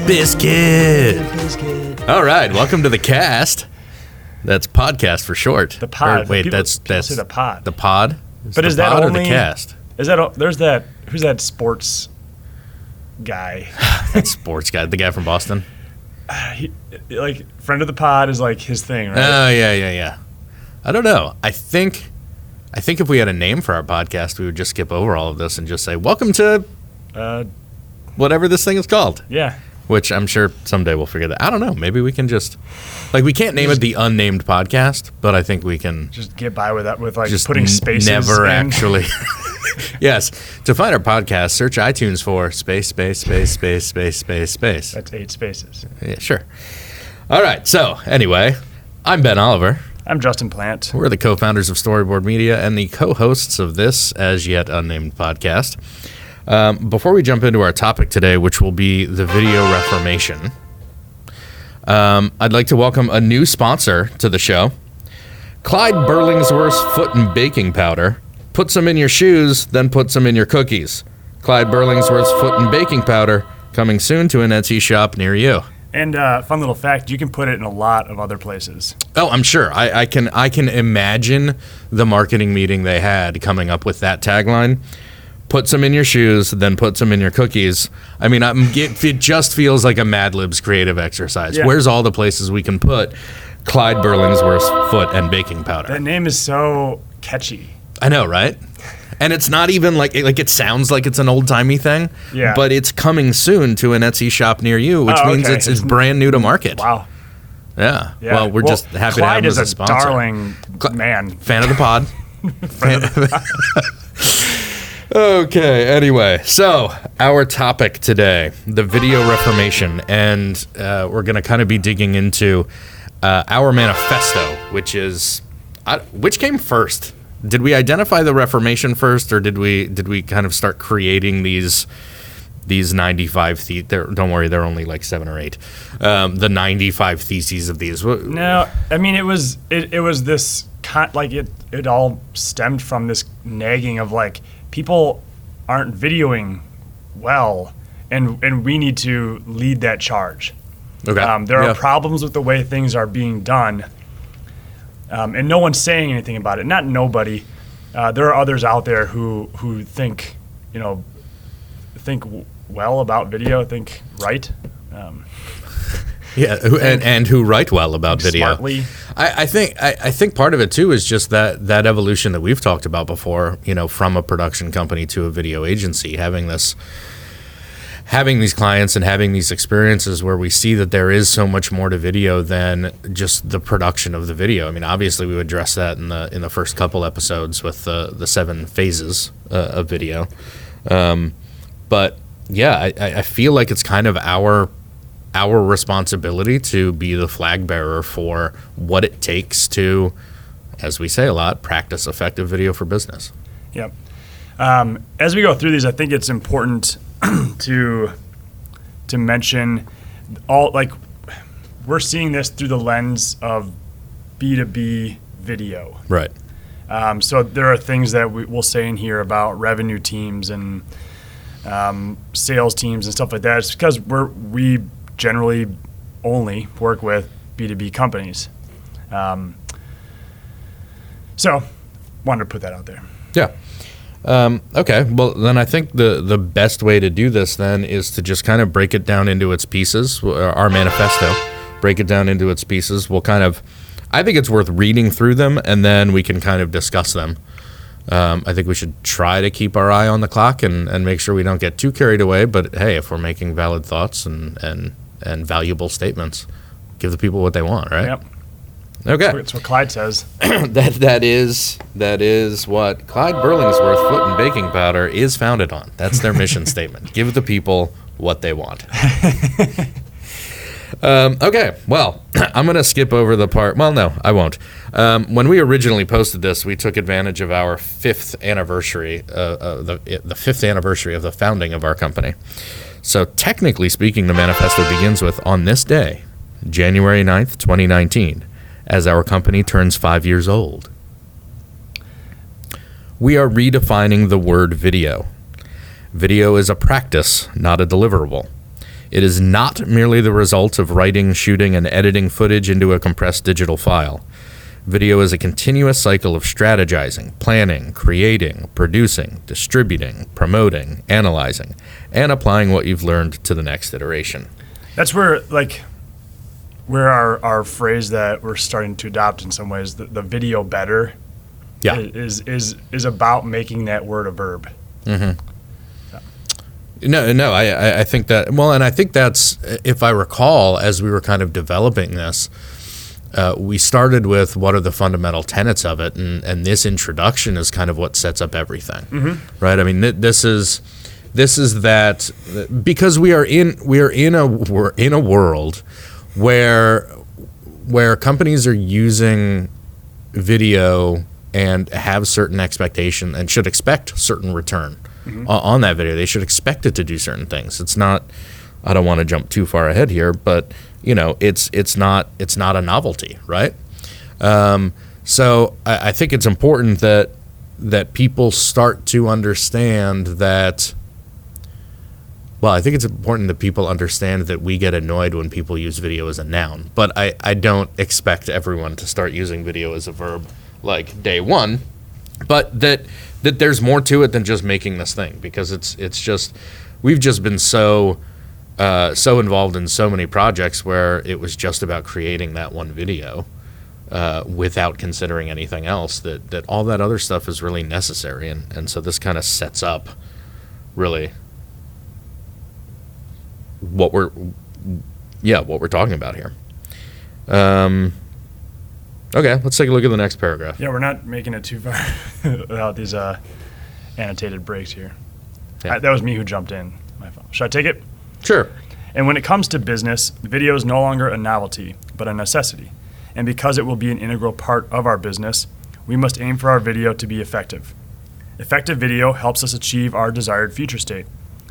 Biscuit. All right, welcome to the cast. That's podcast for short. The pod. Or, wait, people that's say the pod. The pod. But is that pod only or the cast? Is that there's that? Who's that sports guy? That sports guy, the guy from Boston. Like friend of the pod is like his thing, right? Oh yeah. I don't know. I think if we had a name for our podcast, we would just skip over all of this and just say, "Welcome to whatever this thing is called." Yeah. Which I'm sure someday we'll figure that. I don't know. Maybe we can just, we can't name it the unnamed podcast, but I think we can just get by with that with just putting spaces. Never in. actually. Yes. To find our podcast, search iTunes for space. That's 8 spaces. Yeah, sure. All right. So anyway, I'm Ben Oliver. I'm Justin Plant. We're the co-founders of Storyboard Media and the co-hosts of this as yet unnamed podcast. Before we jump into our topic today, which will be the video Reformation, I'd like to welcome a new sponsor to the show. Clyde Burlingworth's Foot and Baking Powder. Put some in your shoes, then put some in your cookies. Clyde Burlingworth's Foot and Baking Powder, coming soon to an Etsy shop near you. And fun little fact, you can put it in a lot of other places. Oh, I'm sure. I can imagine the marketing meeting they had coming up with that tagline. Put some in your shoes, then put some in your cookies. I mean, it just feels like a Mad Libs creative exercise. Yeah. Where's all the places we can put Clyde Burlingworth's Foot and Baking Powder? That name is so catchy. I know, right? And it's not even like it sounds like it's an old-timey thing. Yeah. But it's coming soon to an Etsy shop near you, which means it's brand new to market. Wow. Yeah. Well, we're just happy to have him as a sponsor. Clyde is a darling man. Fan of the pod. Okay, anyway, so our topic today, the video Reformation, and we're going to kind of be digging into our manifesto, which came first? Did we identify the Reformation first, or did we kind of start creating these 95 don't worry, they're only like 7 or 8. The 95 theses of these. No, I mean it was this it all stemmed from this nagging of like people aren't videoing well, and we need to lead that charge. Okay. There are problems with the way things are being done. And no one's saying anything about it. Not nobody. There are others out there who think well about video, think right. And who write well about video. Smartly. I think part of it too is just that evolution that we've talked about before. From a production company to a video agency, having these clients and having these experiences where we see that there is so much more to video than just the production of the video. I mean, obviously we would address that in the first couple episodes with the 7 phases of video. But yeah, I feel like it's kind of our responsibility to be the flag bearer for what it takes to, as we say a lot, practice effective video for business. Yep. As we go through these, I think it's important to mention we're seeing this through the lens of B2B video. Right. So there are things that we'll say in here about revenue teams and sales teams and stuff like that. It's because we generally only work with B2B companies. So wanted to put that out there. Yeah. Okay, well, then I think the best way to do this then is to just kind of break it down into its pieces, our manifesto, break it down into its pieces. I think it's worth reading through them, and then we can kind of discuss them. I think we should try to keep our eye on the clock and make sure we don't get too carried away, but hey, if we're making valid thoughts and valuable statements, give the people what they want, right? Yep. Okay. That's what Clyde says. that is what Clyde Burlingworth Foot and Baking Powder is founded on. That's their mission statement. Give the people what they want. Okay, well, I'm going to skip over the part. Well, no, I won't. When we originally posted this, we took advantage of our 5th anniversary, the 5th anniversary of the founding of our company. So technically speaking, the manifesto begins with, on this day, January 9th, 2019, as our company turns 5 years old. We are redefining the word video. Video is a practice, not a deliverable. It is not merely the result of writing, shooting, and editing footage into a compressed digital file. Video is a continuous cycle of strategizing, planning, creating, producing, distributing, promoting, analyzing, and applying what you've learned to the next iteration. That's where, our phrase that we're starting to adopt in some ways, the video better, is about making that word a verb. Mm-hmm. No, I think that, well, and I think that's, if I recall, as we were kind of developing this, we started with what are the fundamental tenets of it, and this introduction is kind of what sets up everything, right? I mean, this is that, because we are in a world where companies are using video and have certain expectation and should expect certain return on that video. They should expect it to do certain things. It's not, I don't want to jump too far ahead here, but it's not a novelty, right? So I think it's important that people start to understand that. Well, I think it's important that people understand that we get annoyed when people use video as a noun, but I don't expect everyone to start using video as a verb like day one, but that there's more to it than just making this thing, because it's just, we've just been so involved in so many projects where it was just about creating that one video without considering anything else, that all that other stuff is really necessary, and so this kind of sets up really what we're talking about here. Okay, let's take a look at the next paragraph. Yeah, we're not making it too far without these annotated breaks here. Yeah. That was me who jumped in. My fault. Should I take it? Sure. And when it comes to business, video is no longer a novelty, but a necessity. And because it will be an integral part of our business, we must aim for our video to be effective. Effective video helps us achieve our desired future state.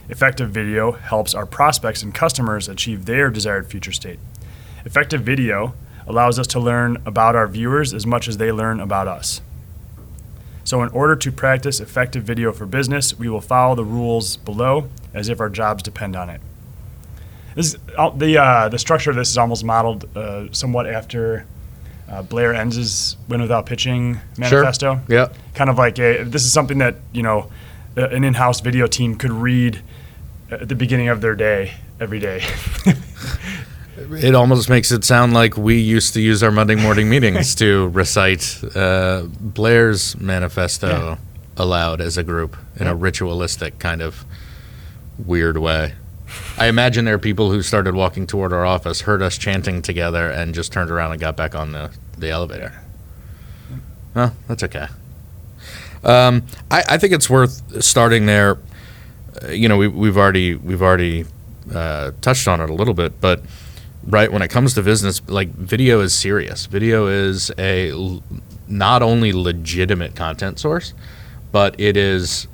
Effective video helps our prospects and customers achieve their desired future state. Effective video allows us to learn about our viewers as much as they learn about us. So in order to practice effective video for business, we will follow the rules below as if our jobs depend on it. This is, the structure of this is almost modeled somewhat after Blair Enz's Win Without Pitching Manifesto. Sure. Yeah. Kind of like this is something that an in-house video team could read at the beginning of their day every day. It almost makes it sound like we used to use our Monday morning meetings to recite Blair's Manifesto aloud as a group in a ritualistic kind of weird way. I imagine there are people who started walking toward our office, heard us chanting together, and just turned around and got back on the elevator. Well, that's okay. I think it's worth starting there. We've already touched on it a little bit, but right when it comes to business, like, video is serious. Video is a not only legitimate content source, but it is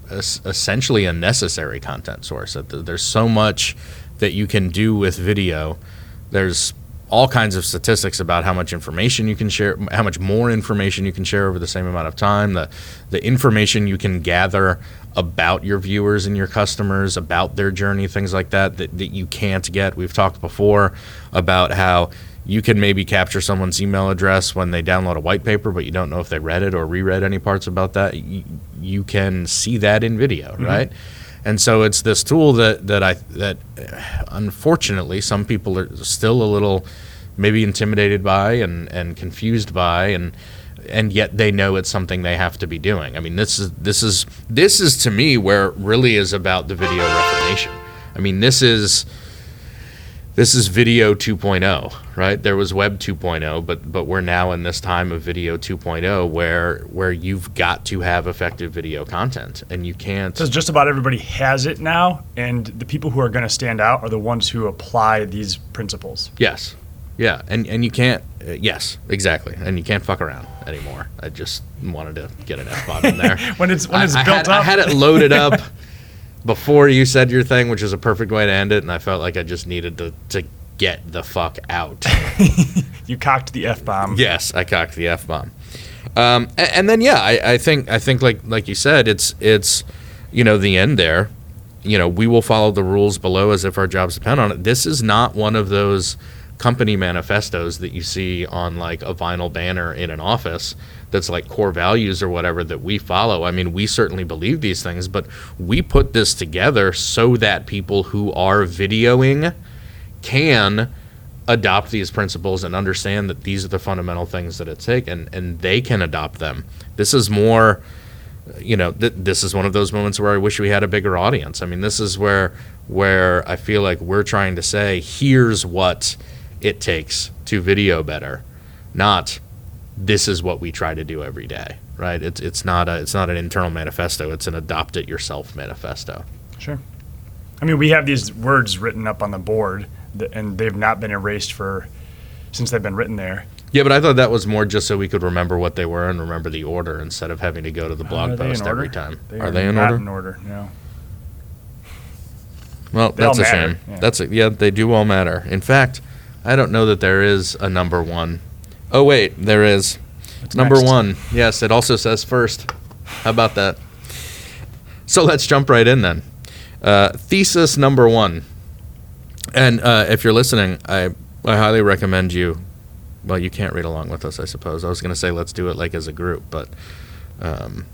essentially a necessary content source. There's so much that you can do with video. There's all kinds of statistics about how much information you can share, how much more information you can share over the same amount of time, the information you can gather about your viewers and your customers, about their journey, things like that you can't get. We've talked before about how you can maybe capture someone's email address when they download a white paper, but you don't know if they read it or reread any parts about that. You can see that in video, right? And so it's this tool that unfortunately some people are still a little maybe intimidated by and confused by, and yet they know it's something they have to be doing. I mean, this is to me where it really is about the video reformation. I mean, this is video 2.0, right? There was web 2.0, but we're now in this time of video 2.0 where you've got to have effective video content, and you can't. Because just about everybody has it now, and the people who are going to stand out are the ones who apply these principles. Yes. Yeah, and you can't. Yes, exactly, and you can't fuck around anymore. I just wanted to get an F-bomb in there. when it's built up. I had it loaded up before you said your thing, which is a perfect way to end it, and I felt like I just needed to get the fuck out. You cocked the F-bomb. Yes, I cocked the F-bomb. And then I think like you said, it's the end there, we will follow the rules below as if our jobs depend on it. This is not one of those company manifestos that you see on like a vinyl banner in an office that's like core values or whatever that we follow. I mean, we certainly believe these things, but we put this together so that people who are videoing can adopt these principles and understand that these are the fundamental things that it takes, and they can adopt them. This is more, this is one of those moments where I wish we had a bigger audience. I mean, this is where I feel like we're trying to say, here's what it takes to video better, not this is what we try to do every day, right? It's not an internal manifesto, it's an adopt it yourself manifesto. Sure. I mean, we have these words written up on the board, and they've not been erased since they've been written there. Yeah, but I thought that was more just so we could remember what they were and remember the order instead of having to go to the blog post every time. Are they in order? Not in order, no. Well, that's a shame. Yeah. They do all matter. In fact, I don't know that there is a number one. Oh, wait, there is. What's number next? One. Yes, it also says first. How about that? So let's jump right in then. Thesis number one. And if you're listening, I highly recommend you. Well, you can't read along with us, I suppose. I was going to say let's do it like as a group, but print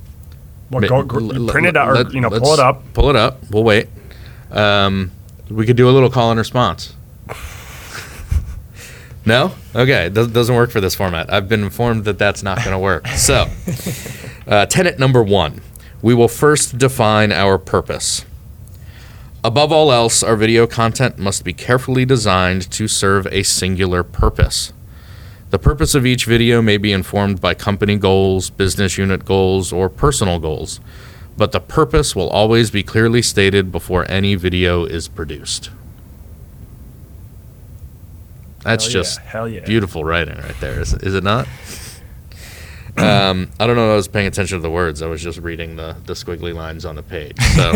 it out or pull it up. Pull it up. We'll wait. We could do a little call and response. No? Okay. Doesn't work for this format. I've been informed that that's not going to work. So, tenet number one, we will first define our purpose. Above all else, our video content must be carefully designed to serve a singular purpose. The purpose of each video may be informed by company goals, business unit goals, or personal goals, but the purpose will always be clearly stated before any video is produced. That's just beautiful writing right there, is it not? I don't know if I was paying attention to the words. I was just reading the squiggly lines on the page. So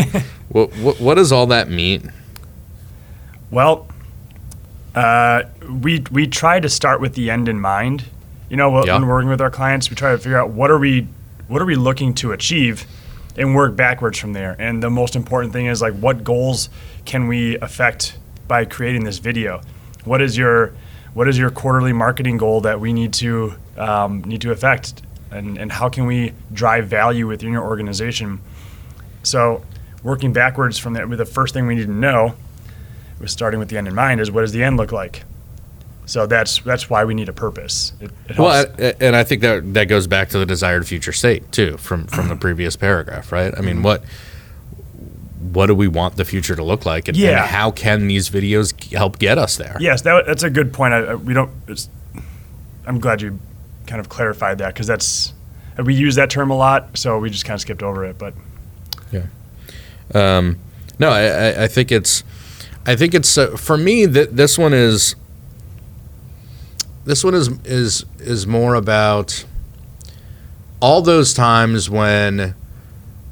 what does all that mean? Well, we try to start with the end in mind. When we're working with our clients, we try to figure out what are we looking to achieve and work backwards from there. And the most important thing is, like, what goals can we affect by creating this video? What is your quarterly marketing goal that we need to affect, and how can we drive value within your organization? So, working backwards from that, with the first thing we need to know, was starting with the end in mind, is what does the end look like? So that's why we need a purpose. It helps. Well, and I think that goes back to the desired future state too, from the previous paragraph, right? I mean, what do we want the future to look like, and how can these videos help get us there? Yes, that's a good point. I'm glad you kind of clarified that, because we use that term a lot, so we just kind of skipped over it. But no, I think it's for me that this one is more about all those times when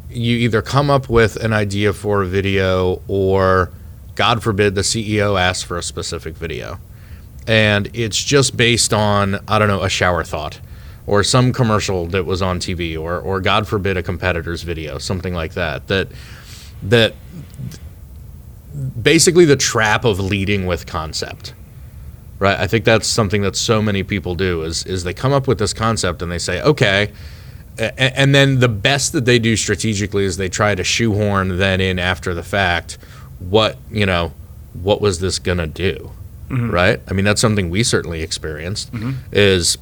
you either come up with an idea for a video, or God forbid the CEO asks for a specific video, and it's just based on, I don't know, a shower thought or some commercial that was on TV, or God forbid a competitor's video, something like that basically the trap of leading with concept, right? I think that's something that so many people do is they come up with this concept and they say, okay, and then the best that they do strategically is they try to shoehorn then in after the fact, what was this gonna do, right? I mean, that's something we certainly experienced, is,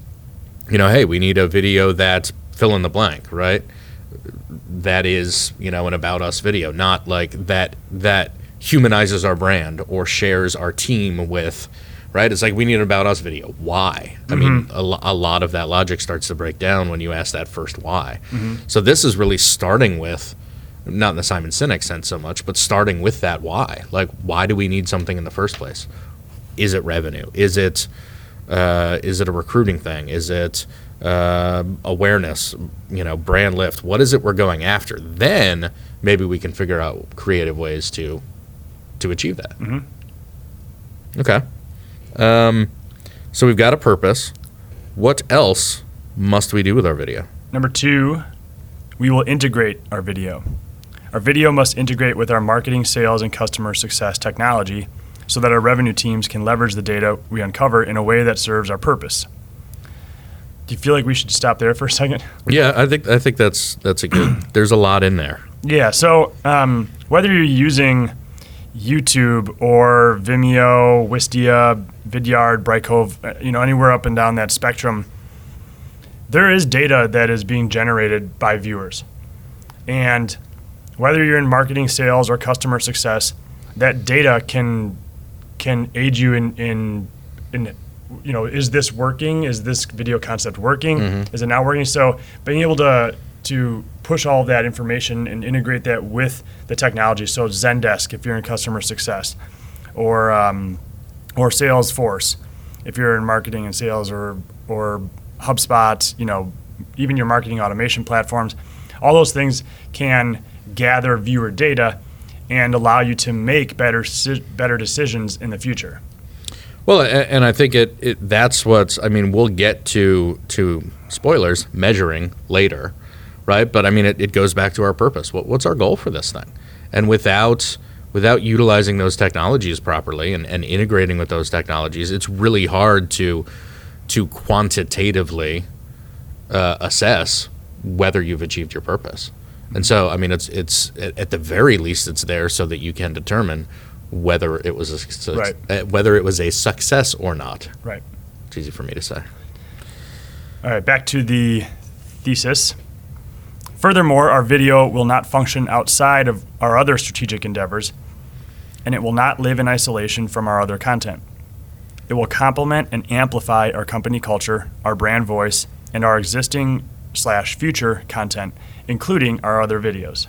hey, we need a video that's fill in the blank, right? That is, an about us video, not like that humanizes our brand or shares our team with, right? It's like, we need an about us video. Why? I mean, a lot of that logic starts to break down when you ask that first why. So this is really starting with, not in the Simon Sinek sense so much, but starting with that why. Like, why do we need something in the first place? Is it revenue? Is it a recruiting thing? Is it awareness, brand lift? What is it we're going after? Then maybe we can figure out creative ways to achieve that. Okay. So we've got a purpose. What else must we do with our video? Number 2, we will integrate our video. Our video must integrate with our marketing, sales, and customer success technology so that our revenue teams can leverage the data we uncover in a way that serves our purpose. Do you feel like we should stop there for a second? Yeah, I think that's a good. There's a lot in there. Yeah. So whether you're using YouTube or Vimeo, Wistia, Vidyard, Brightcove, anywhere up and down that spectrum, there is data that is being generated by viewers. And whether you're in marketing, sales, or customer success, that data can aid you in is this working? Is this video concept working? Mm-hmm. Is it not working? So being able to push all of that information and integrate that with the technology. So Zendesk, if you're in customer success, or Salesforce, if you're in marketing and sales, or HubSpot, even your marketing automation platforms, all those things can gather viewer data and allow you to make better decisions in the future. Well, and I think that's we'll get to spoilers, measuring later, right? But it goes back to our purpose. What's our goal for this thing? And without utilizing those technologies properly and integrating with those technologies, it's really hard to quantitatively assess whether you've achieved your purpose. And so, it's at the very least, it's there so that you can determine whether it was a success or not. Right. It's easy for me to say. All right, back to the thesis. Furthermore, our video will not function outside of our other strategic endeavors, and it will not live in isolation from our other content. It will complement and amplify our company culture, our brand voice, and our existing/future content, including our other videos.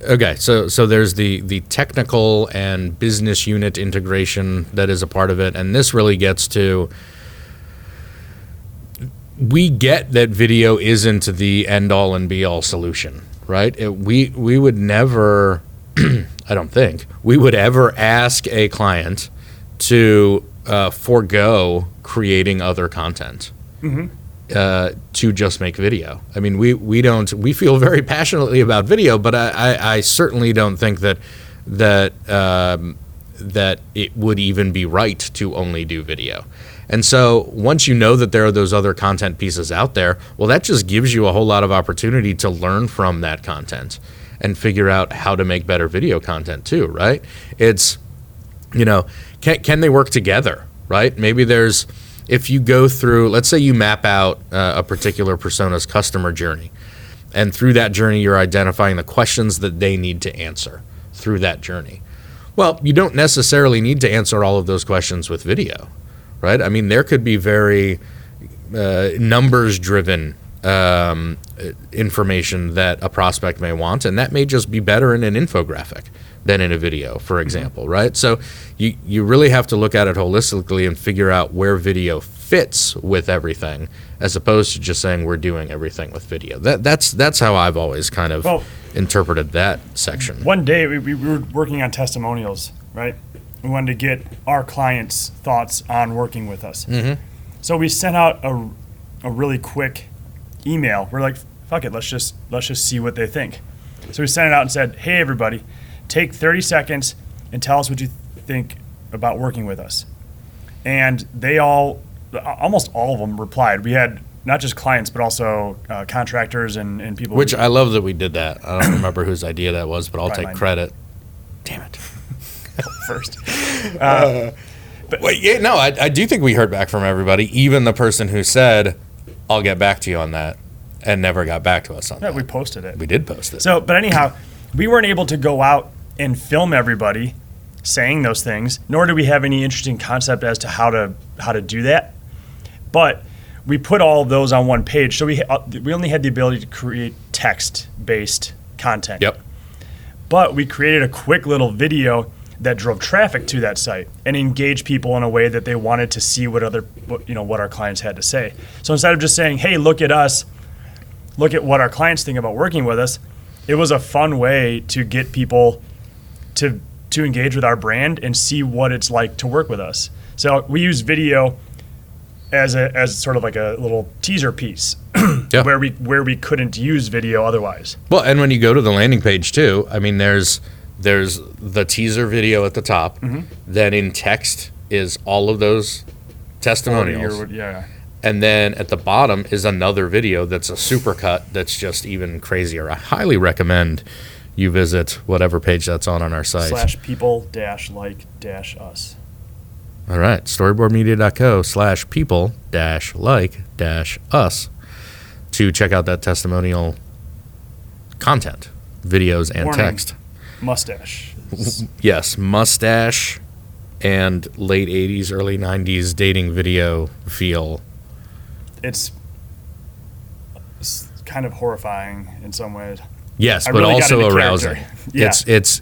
Okay, so there's the technical and business unit integration that is a part of it, and this really gets to, we get that video isn't the end-all and be-all solution, right? We would never, I don't think, we would ever ask a client to forego creating other content. Mm-hmm. To just make video. We feel very passionately about video, but I certainly don't think that it would even be right to only do video. And so once you know that there are those other content pieces out there, well, that just gives you a whole lot of opportunity to learn from that content and figure out how to make better video content too, right? It's, can they work together, right? Maybe if you go through, let's say you map out a particular persona's customer journey, and through that journey you're identifying the questions that they need to answer through that journey. Well, you don't necessarily need to answer all of those questions with video, right? There could be very numbers-driven information that a prospect may want, and that may just be better in an infographic than in a video, for example, right? So you really have to look at it holistically and figure out where video fits with everything, as opposed to just saying we're doing everything with video. That's how I've always kind of interpreted that section. One day we were working on testimonials, right? We wanted to get our clients' thoughts on working with us. Mm-hmm. So we sent out a really quick email. We're like, fuck it, let's just see what they think. So we sent it out and said, hey everybody, take 30 seconds and tell us what you think about working with us. And they almost all of them replied. We had not just clients, but also contractors and people. Which I love that we did that. I don't remember whose idea that was, but I'll take credit. Damn it. First. I do think we heard back from everybody, even the person who said, I'll get back to you on that, and never got back to us on that. We posted it. We did post it. So, but anyhow, we weren't able to go out and film everybody saying those things, nor do we have any interesting concept as to how to do that. But we put all of those on one page, so we only had the ability to create text-based content. Yep. But we created a quick little video that drove traffic to that site and engaged people in a way that they wanted to see what our clients had to say. So instead of just saying, hey, look at us, look at what our clients think about working with us, it was a fun way to get people to engage with our brand and see what it's like to work with us. So we use video as sort of like a little teaser piece Yeah. where we couldn't use video otherwise. Well, and when you go to the landing page too, I mean, there's the teaser video at the top. Then in text is all of those testimonials. Yeah. And then at the bottom is another video that's a supercut that's just even crazier. I highly recommend you visit whatever page that's on our site. /people-like-us. All right, storyboardmedia.co/people-like-us to check out that testimonial content, videos, and Warning. text. Mustache. Yes, mustache and late 80s, early 90s dating video feel. It's kind of horrifying in some ways. Yes, I but really got also into arousing. character. Yeah.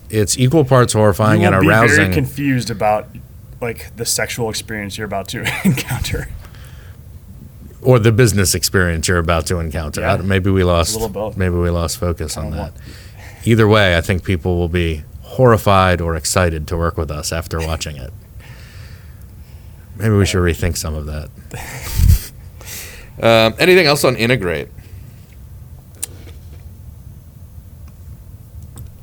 It's equal parts horrifying and You will be arousing. very confused about like the sexual experience you're about to encounter. Or the business experience you're about to encounter. Yeah. Maybe we lost. A little both. Maybe we lost focus on don't that. know. Either way, I think people will be horrified or excited to work with us after watching it. Maybe we should rethink some of that. Anything else on integrate?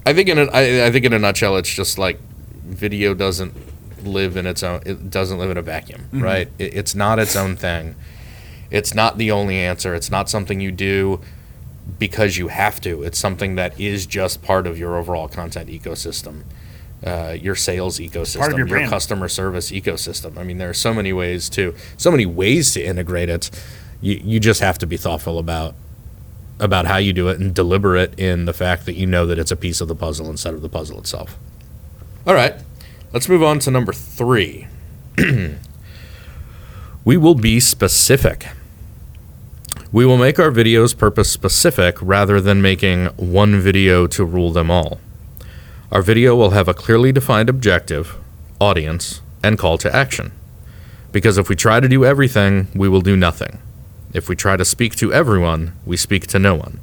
I think in a nutshell, it's just like video doesn't live in its own. It doesn't live in a vacuum, right? It's not its own thing. It's not the only answer. It's not something you do because you have to. It's something that is just part of your overall content ecosystem, your sales ecosystem, your your brand. customer service ecosystem. I mean, there are so many ways to integrate it. You just have to be thoughtful about how you do it and deliberate in the fact that you know that it's a piece of the puzzle instead of the puzzle itself. All right, let's move on to number 3. We will be specific. We will make our videos purpose specific rather than making one video to rule them all. Our video will have a clearly defined objective, audience, and call to action. Because if we try to do everything, we will do nothing. If we try to speak to everyone, we speak to no one.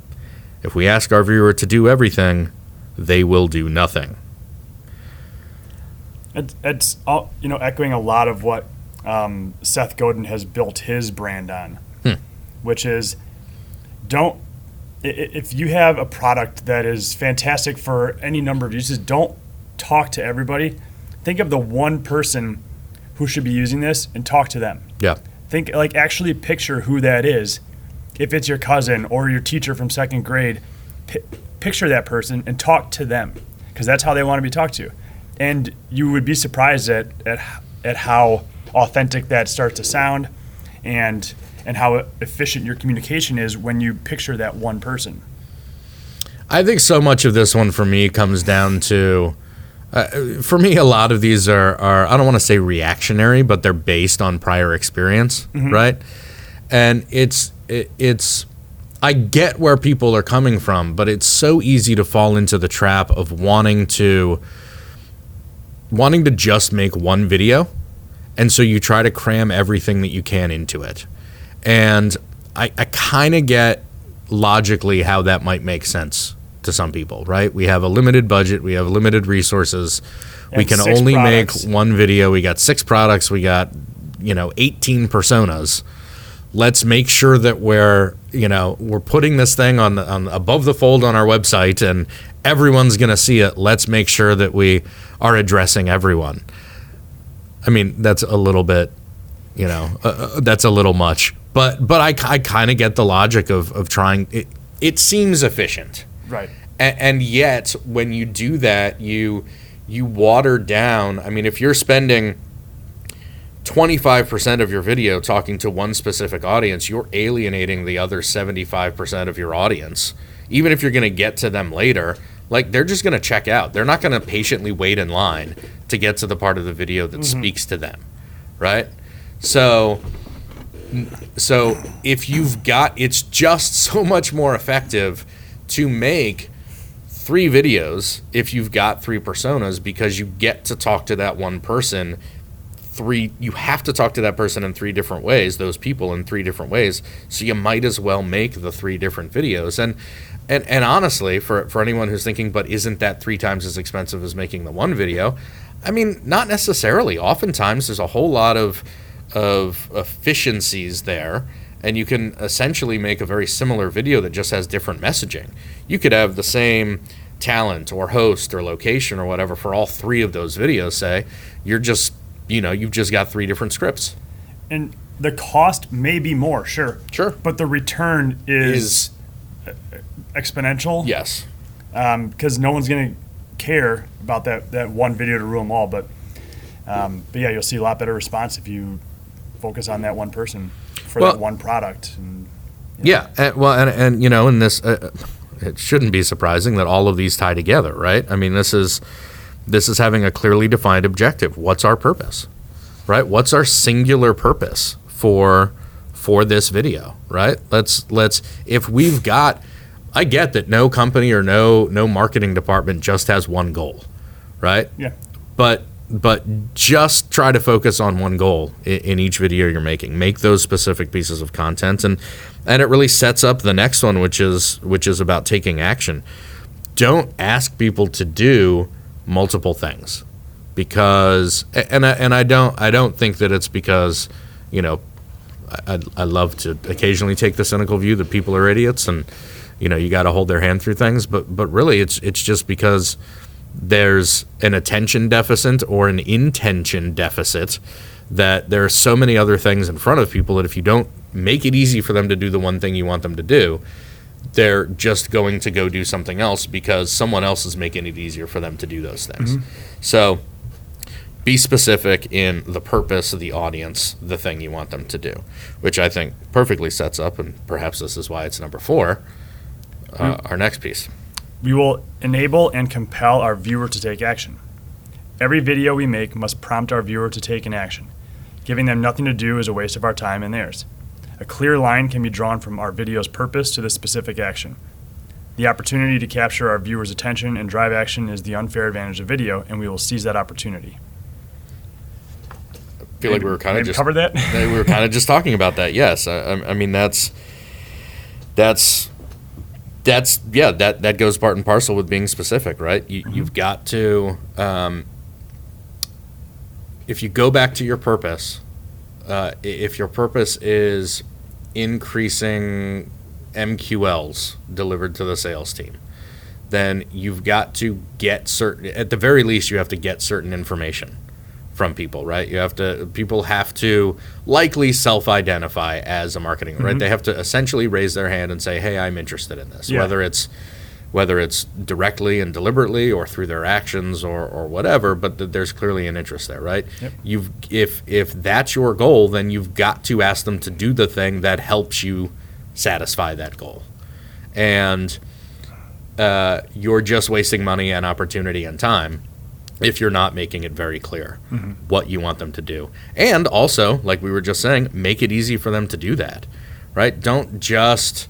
If we ask our viewer to do everything, they will do nothing. It's all, echoing a lot of what Seth Godin has built his brand on, which is if you have a product that is fantastic for any number of uses, don't talk to everybody. Think of the one person who should be using this and talk to them. Yeah. Think, actually picture who that is. If it's your cousin or your teacher from second grade, picture that person and talk to them, because that's how they want to be talked to. And you would be surprised at how authentic that starts to sound and how efficient your communication is when you picture that one person. I think so much of this one for me comes down to, for me, a lot of these are I don't want to say reactionary, but they're based on prior experience, right? And it's I get where people are coming from, but it's so easy to fall into the trap of wanting to just make one video, and so you try to cram everything that you can into it. And I kind of get logically how that might make sense to some people, right? We have a limited budget, we have limited resources, we can only make one video, we got 6 products, we got 18 personas. Let's make sure that we're putting this thing on above the fold on our website and everyone's going to see it. Let's make sure that we are addressing everyone. I mean, that's a little bit, that's a little much, but I kind of get the logic of trying. It seems efficient. Right. And yet, when you do that, you water down. I mean, if you're spending 25% of your video talking to one specific audience, you're alienating the other 75% of your audience. Even if you're going to get to them later, they're just going to check out. They're not going to patiently wait in line to get to the part of the video that speaks to them, right? So if you've got, it's just so much more effective to make 3 videos if you've got 3 personas, because you get to talk to that one person. You have to talk to that person in 3 different ways, those people in 3 different ways. So you might as well make the 3 different videos. And honestly, for anyone who's thinking, but isn't that 3 times as expensive as making the one video? I mean, not necessarily. Oftentimes there's a whole lot of efficiencies there. and you can essentially make a very similar video that just has different messaging. You could have the same talent or host or location or whatever for all three of those videos, say. You're just, you've just got three different scripts. And the cost may be more, sure. But the return is exponential. Yes. Because no one's going to care about that one video to rule them all. But yeah, you'll see a lot better response if you focus on that one person for that one product. And, and in this, it shouldn't be surprising that all of these tie together, right? I mean, this is having a clearly defined objective. What's our purpose, right? What's our singular purpose for this video, right? Let's if we've got, I get that no company or no marketing department just has one goal, right? Yeah. But just try to focus on one goal in each video you're making. Make those specific pieces of content, and it really sets up the next one, which is about taking action. Don't ask people to do multiple things, because I don't think that it's because I love to occasionally take the cynical view that people are idiots and you got to hold their hand through things, but really it's just because there's an attention deficit or an intention deficit, that there are so many other things in front of people that if you don't make it easy for them to do the one thing you want them to do, they're just going to go do something else because someone else is making it easier for them to do those things. Mm-hmm. So be specific in the purpose of the audience, the thing you want them to do, which I think perfectly sets up, and perhaps this is why it's number 4, our next piece. We will enable and compel our viewer to take action. Every video we make must prompt our viewer to take an action. Giving them nothing to do is a waste of our time and theirs. A clear line can be drawn from our video's purpose to the specific action. The opportunity to capture our viewers' attention and drive action is the unfair advantage of video, and we will seize that opportunity. I feel like we were kind of just covered that. We were kind of just talking about that. Yes, I mean that goes part and parcel with being specific, right? You've got to, if you go back to your purpose, if your purpose is increasing MQLs delivered to the sales team, then you've got to get at the very least, you have to get certain information from people, right? People have to likely self-identify as a marketing, right? They have to essentially raise their hand and say, hey, I'm interested in this, whether it's directly and deliberately or through their actions or whatever, but there's clearly an interest there, right? Yep. If that's your goal, then you've got to ask them to do the thing that helps you satisfy that goal. And you're just wasting money and opportunity and time if you're not making it very clear what you want them to do. And also, like we were just saying, make it easy for them to do that, right? Don't just,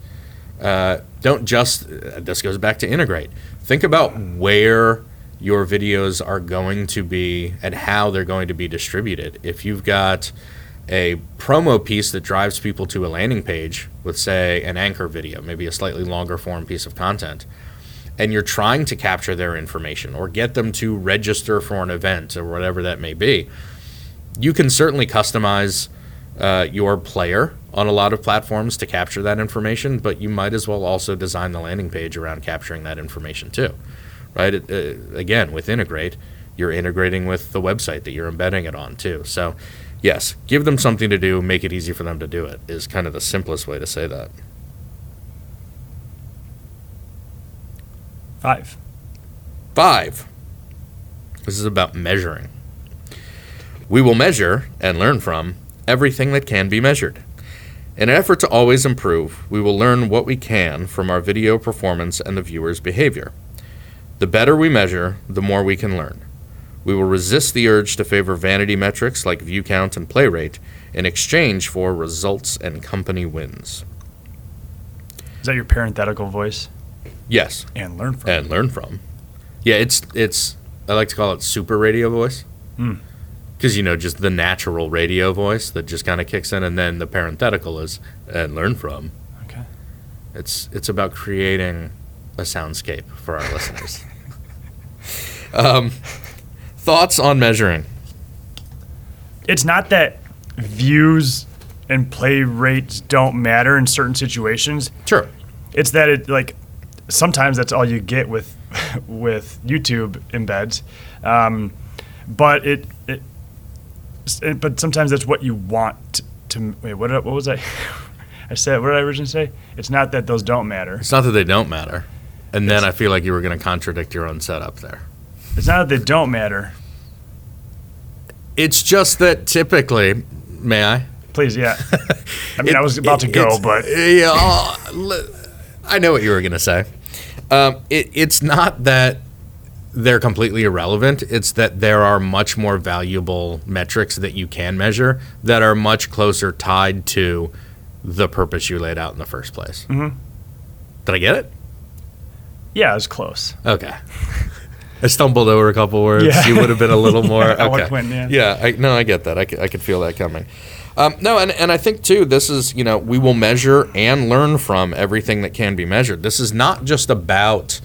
this goes back to integrate. Think about where your videos are going to be and how they're going to be distributed. If you've got a promo piece that drives people to a landing page with, say, an anchor video, maybe a slightly longer form piece of content, and you're trying to capture their information or get them to register for an event or whatever that may be, you can certainly customize your player on a lot of platforms to capture that information, but you might as well also design the landing page around capturing that information too, right? Again, with integrate, you're integrating with the website that you're embedding it on too. So yes, give them something to do, make it easy for them to do it is kind of the simplest way to say that. 5. This is about measuring. We will measure and learn from everything that can be measured. In an effort to always improve, we will learn what we can from our video performance and the viewer's behavior. The better we measure, the more we can learn. We will resist the urge to favor vanity metrics like view count and play rate in exchange for results and company wins. Is that your parenthetical voice? Yes. And learn from. Yeah, it's I like to call it super radio voice. Because, just the natural radio voice that just kind of kicks in, and then the parenthetical is and learn from. Okay. It's about creating a soundscape for our listeners. Thoughts on measuring? It's not that views and play rates don't matter in certain situations. Sure. It's that it like sometimes that's all you get with with YouTube embeds, but sometimes that's what you want to. Wait, what was I? I said, what did I originally say? It's not that those don't matter. It's not that they don't matter. And then I feel like you were going to contradict your own setup there. It's not that they don't matter. It's just that typically, may I? Please, yeah. I mean, I was about to go, but yeah, I know what you were going to say. It's not that they're completely irrelevant. It's that there are much more valuable metrics that you can measure that are much closer tied to the purpose you laid out in the first place. Mm-hmm. Did I get it? Yeah, it was close. Okay. I stumbled over a couple words. Yeah. You would have been a little more eloquent. Okay. Yeah. I get that. I could feel that coming. No, and I think too, this is, we will measure and learn from everything that can be measured. This is not just about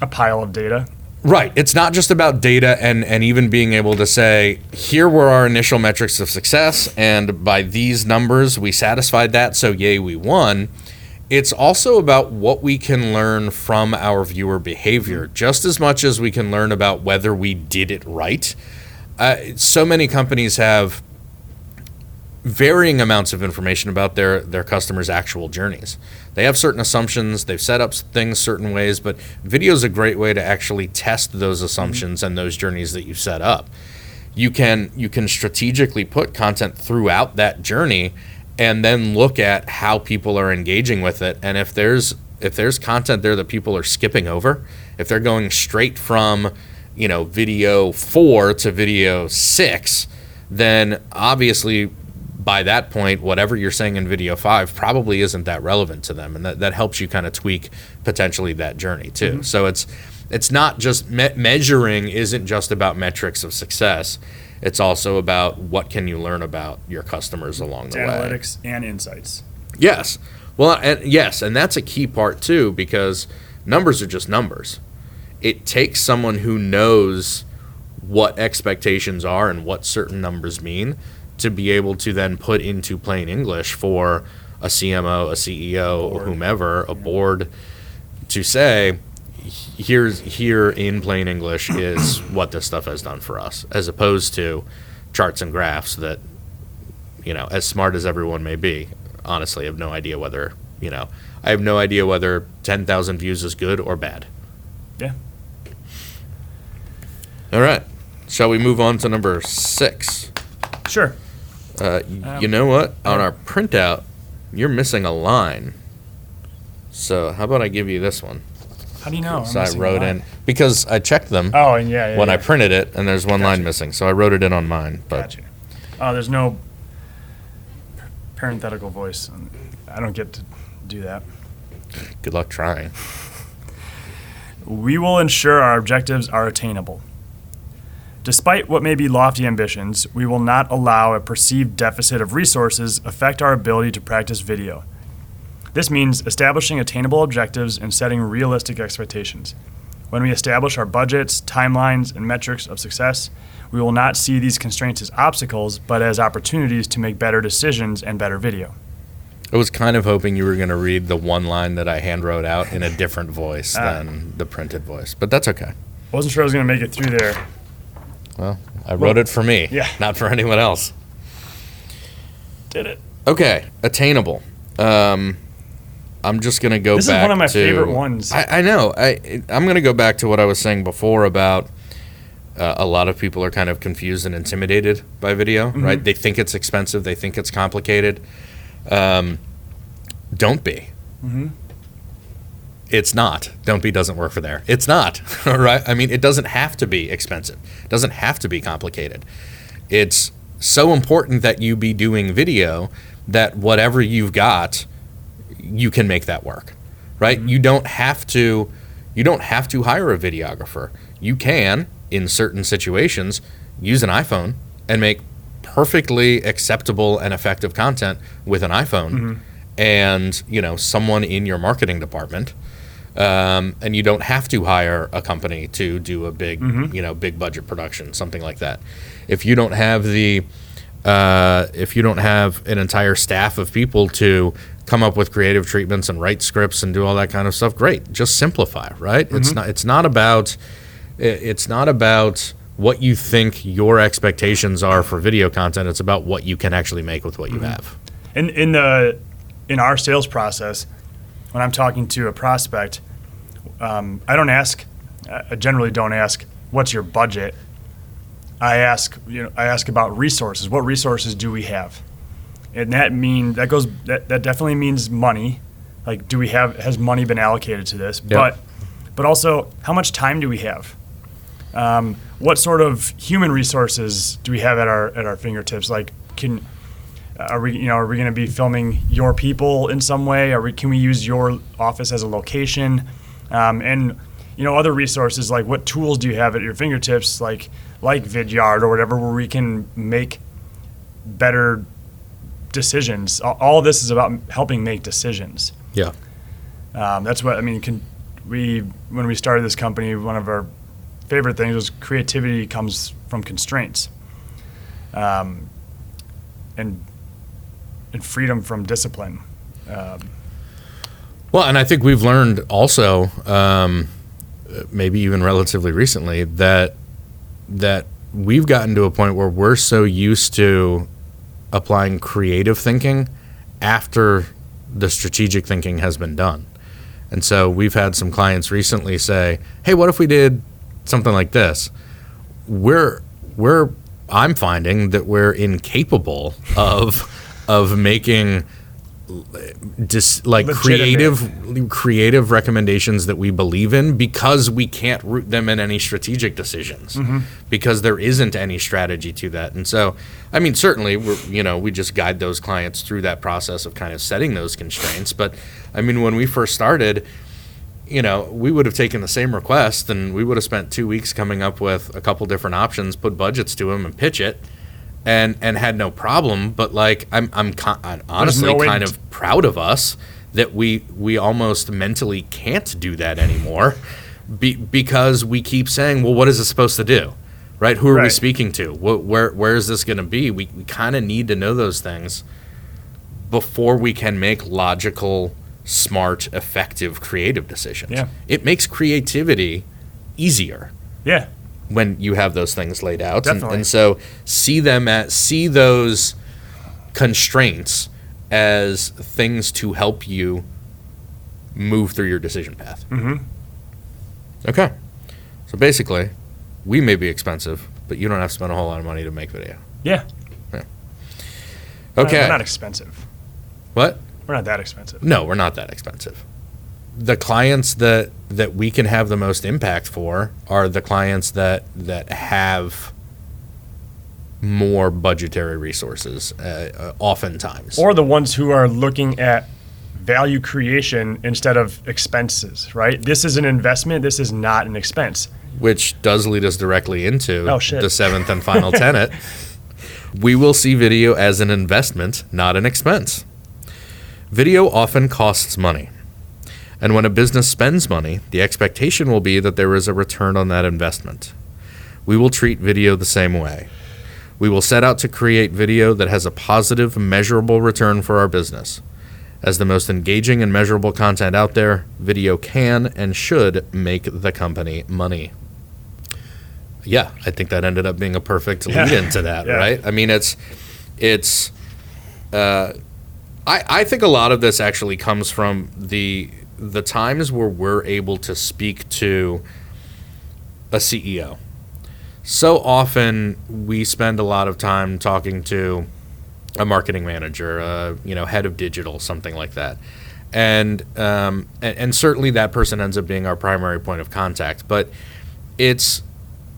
a pile of data. Right. It's not just about data and even being able to say, here were our initial metrics of success, and by these numbers, we satisfied that, so yay, we won. It's also about what we can learn from our viewer behavior, just as much as we can learn about whether we did it right. So many companies have varying amounts of information about their customers' actual journeys. They have certain assumptions, they've set up things certain ways, but video is a great way to actually test those assumptions and those journeys that you've set up. You can strategically put content throughout that journey and then look at how people are engaging with it. And if there's content there that people are skipping over, if they're going straight from video 4 to video 6, then obviously by that point, whatever you're saying in video 5 probably isn't that relevant to them, and that helps you kind of tweak potentially that journey too. Mm-hmm. So it's not just measuring isn't just about metrics of success. It's also about what can you learn about your customers along the way. Analytics and insights. Yes. Well, and that's a key part too, because numbers are just numbers. It takes someone who knows what expectations are and what certain numbers mean to be able to then put into plain English for a CMO, a CEO, or whomever, a board, to say, here in plain English is what this stuff has done for us, as opposed to charts and graphs that, as smart as everyone may be, honestly, I have no idea whether, I have no idea whether 10,000 views is good or bad. Yeah. All right. Shall we move on to number 6? Sure. You know what? On our printout, you're missing a line. So how about I give you this one? How do you know? So I wrote in, because I checked them when I printed it, and there's one line missing. So I wrote it in on mine. But Gotcha. Oh, there's no parenthetical voice. I don't get to do that. Good luck trying. We will ensure our objectives are attainable. Despite what may be lofty ambitions, we will not allow a perceived deficit of resources affect our ability to practice video. This means establishing attainable objectives and setting realistic expectations. When we establish our budgets, timelines, and metrics of success, we will not see these constraints as obstacles, but as opportunities to make better decisions and better video. I was kind of hoping you were going to read the one line that I hand wrote out in a different voice than the printed voice, but that's okay. I wasn't sure I was going to make it through there. Well, I wrote it for me, not for anyone else. Did it. Okay, attainable. I'm just going to go back to... This is one of my favorite ones. I know. I'm going to go back to what I was saying before about a lot of people are kind of confused and intimidated by video, right? They think it's expensive. They think it's complicated. Don't be. Mm-hmm. It's not. Don't be doesn't work for there. It's not, right? I mean, it doesn't have to be expensive. It doesn't have to be complicated. It's so important that you be doing video that whatever you've got, you can make that work, right? Mm-hmm. You don't have to hire a videographer. You can, in certain situations, use an iPhone and make perfectly acceptable and effective content with an iPhone and, someone in your marketing department. And you don't have to hire a company to do a big, big budget production, something like that. If you don't have the if you don't have an entire staff of people to come up with creative treatments and write scripts and do all that kind of stuff, great. Just simplify, right? Mm-hmm. It's not about what you think your expectations are for video content. It's about what you can actually make with what you have. In our sales process, when I'm talking to a prospect, I generally don't ask, what's your budget? I ask about resources. What resources do we have? And that definitely means money. Like, has money been allocated to this? Yep. But also, how much time do we have? What sort of human resources do we have at our fingertips? Like, are we going to be filming your people in some way? Can we use your office as a location? And other resources, like what tools do you have at your fingertips, like Vidyard or whatever, where we can make better decisions. All of this is about helping make decisions. Yeah. That's what I mean. When we started this company, one of our favorite things was creativity comes from constraints, and freedom from discipline. Well, and I think we've learned also, maybe even relatively recently, that we've gotten to a point where we're so used to applying creative thinking after the strategic thinking has been done. And so we've had some clients recently say, hey, what if we did something like this? I'm finding that we're incapable of making creative recommendations that we believe in, because we can't root them in any strategic decisions, because there isn't any strategy to that. And so, I mean, certainly we just guide those clients through that process of kind of setting those constraints. But I mean, when we first started, we would have taken the same request and we would have spent 2 weeks coming up with a couple different options, put budgets to them and pitch it. And had no problem, but like I'm honestly kind of proud of us that we almost mentally can't do that anymore, because we keep saying, well, what is it supposed to do, right? Who are we speaking to? Where is this going to be? We kind of need to know those things before we can make logical, smart, effective, creative decisions. Yeah. It makes creativity easier. Yeah. When you have those things laid out. Definitely. And so see those constraints as things to help you move through your decision path. Mm-hmm. Okay. So basically, we may be expensive, but you don't have to spend a whole lot of money to make video. Yeah. Okay. We're not expensive. What? We're not that expensive. No, we're not that expensive. The clients that we can have the most impact for are the clients that have more budgetary resources, oftentimes. Or the ones who are looking at value creation instead of expenses, right? This is an investment. This is not an expense. Which does lead us directly into the seventh and final tenet. We will see video as an investment, not an expense. Video often costs money. And when a business spends money, the expectation will be that there is a return on that investment. We will treat video the same way. We will set out to create video that has a positive, measurable return for our business. As the most engaging and measurable content out there, video can and should make the company money. Yeah, I think that ended up being a perfect lead into that, right? I mean, I think a lot of this actually comes from the times where we're able to speak to a CEO. So often we spend a lot of time talking to a marketing manager, head of digital, something like that. And certainly that person ends up being our primary point of contact. But it's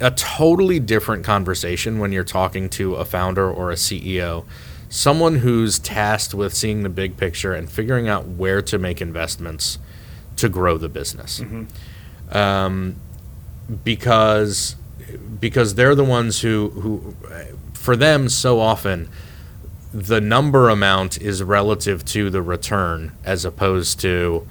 a totally different conversation when you're talking to a founder or a CEO, someone who's tasked with seeing the big picture and figuring out where to make investments to grow the business. Because they're the ones who for them, so often the number amount is relative to the return as opposed to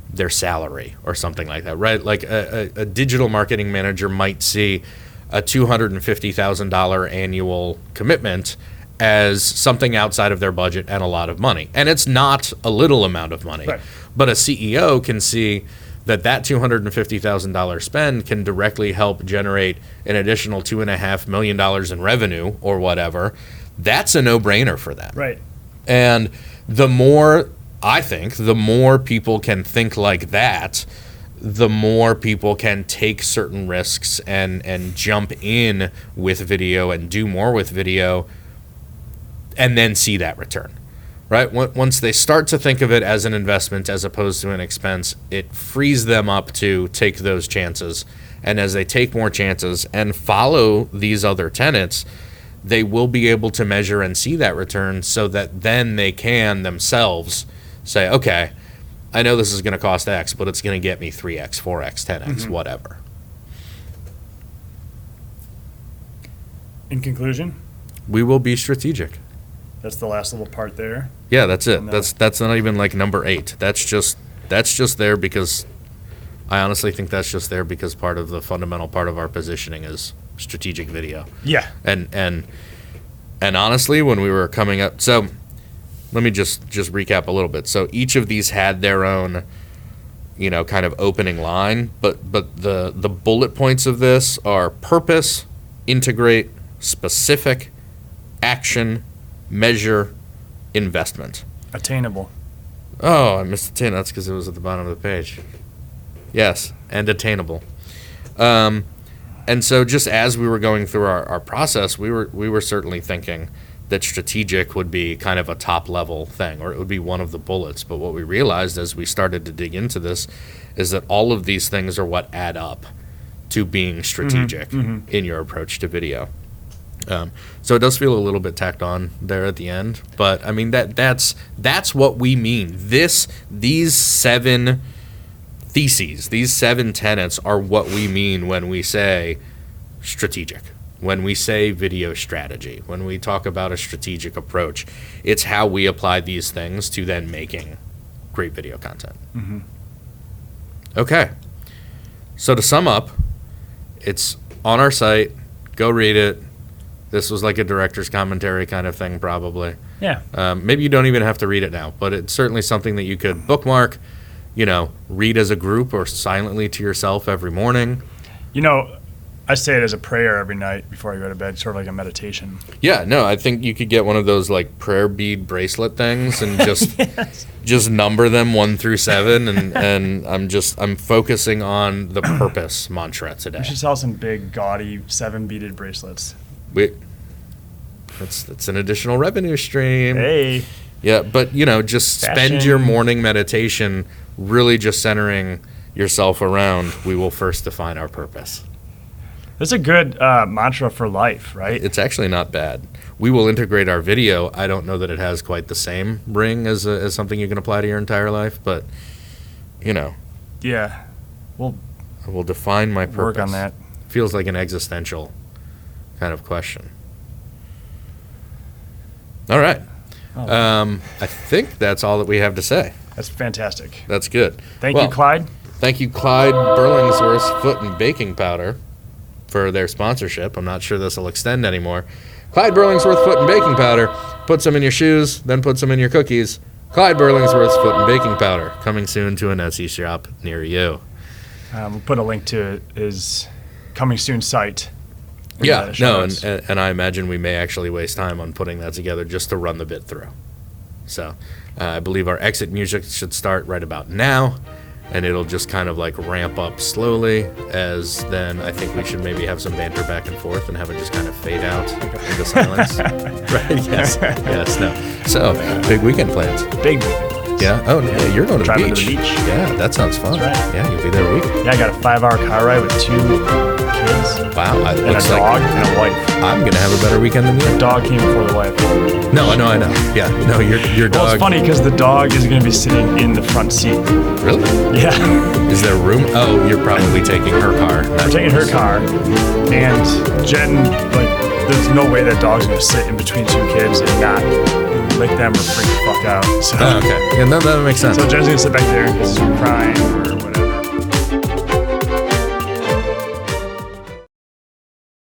their salary or something like that, right? Like a digital marketing manager might see a $250,000 annual commitment as something outside of their budget and a lot of money. And it's not a little amount of money. Right. But a CEO can see that $250,000 spend can directly help generate an additional $2.5 million in revenue or whatever. That's a no-brainer for them. Right. And the more, I think, the more people can think like that, the more people can take certain risks and jump in with video and do more with video and then see that return, right? Once they start to think of it as an investment as opposed to an expense, it frees them up to take those chances. And as they take more chances and follow these other tenets, they will be able to measure and see that return so that then they can themselves say, okay, I know this is going to cost X, but it's going to get me 3X, 4X, 10X, whatever. In conclusion, we will be strategic. that's the last little part there. Yeah, that's it. And, That's not even like number 8. That's just there because I honestly think that's just there because part of the fundamental part of our positioning is strategic video. Yeah. And honestly, when we were coming up, so let me just recap a little bit. So each of these had their own, kind of opening line, but the bullet points of this are purpose, integrate, specific, action, measure, investment. Attainable. Oh, I missed attain. That's because it was at the bottom of the page. Yes, and attainable. And so just as we were going through our process, we were certainly thinking that strategic would be kind of a top level thing, or it would be one of the bullets. But what we realized as we started to dig into this is that all of these things are what add up to being strategic in your approach to video. So it does feel a little bit tacked on there at the end, but I mean that's what we mean. These 7 theses, these 7 tenets are what we mean when we say strategic, when we say video strategy, when we talk about a strategic approach. It's how we apply these things to then making great video content. Okay, so to sum up, it's on our site. Go read it. This was like a director's commentary kind of thing, probably. Yeah. Maybe you don't even have to read it now, but it's certainly something that you could bookmark, read as a group or silently to yourself every morning. I say it as a prayer every night before I go to bed, sort of like a meditation. Yeah, no, I think you could get one of those like prayer bead bracelet things and just just number them 1 through 7, and I'm focusing on the purpose mantra today. We should sell some big, gaudy 7-beaded bracelets. It's an additional revenue stream. Hey. Yeah, but just spend your morning meditation really just centering yourself around, we will first define our purpose. That's a good mantra for life, right? It's actually not bad. We will integrate our video. I don't know that it has quite the same ring as something you can apply to your entire life, but Yeah. I will define my purpose. Work on that. Feels like an existential kind of question. All right. I think that's all that we have to say. That's fantastic. That's good. Thank you, Clyde. Thank you, Clyde Burlingworth Foot and Baking Powder, for their sponsorship. I'm not sure this will extend anymore. Clyde Burlingworth Foot and Baking Powder. Put some in your shoes, then put some in your cookies. Clyde Burlingworth Foot and Baking Powder. Coming soon to an Etsy shop near you. We'll put a link to his coming soon site. Yeah, no, and I imagine we may actually waste time on putting that together just to run the bit through. So I believe our exit music should start right about now, and it'll just kind of like ramp up slowly, as then I think we should maybe have some banter back and forth and have it just kind of fade out into silence. Right, yes, no. So, big weekend plans. Big weekend plans. Yeah, oh, yeah, you're going to the Driving beach. to the beach. Yeah, that sounds fun. That's right. Yeah, you'll be there a week. Yeah, I got a 5-hour car ride with 2 kids. Wow, it And a looks dog like and a wife. I'm going to have a better weekend than The you. dog came before the wife. No, I know. Yeah, no, your dog. Well, it's funny because the dog is going to be sitting in the front seat. Really? Yeah. Is there room? Oh, you're probably taking her car. I'm taking her car, and Jen, there's no way that dog's going to sit in between 2 kids and not lick them or freak the fuck out. So, Oh, okay. Yeah, no, that makes sense. so Jen's going to sit back there because she's crying or whatever.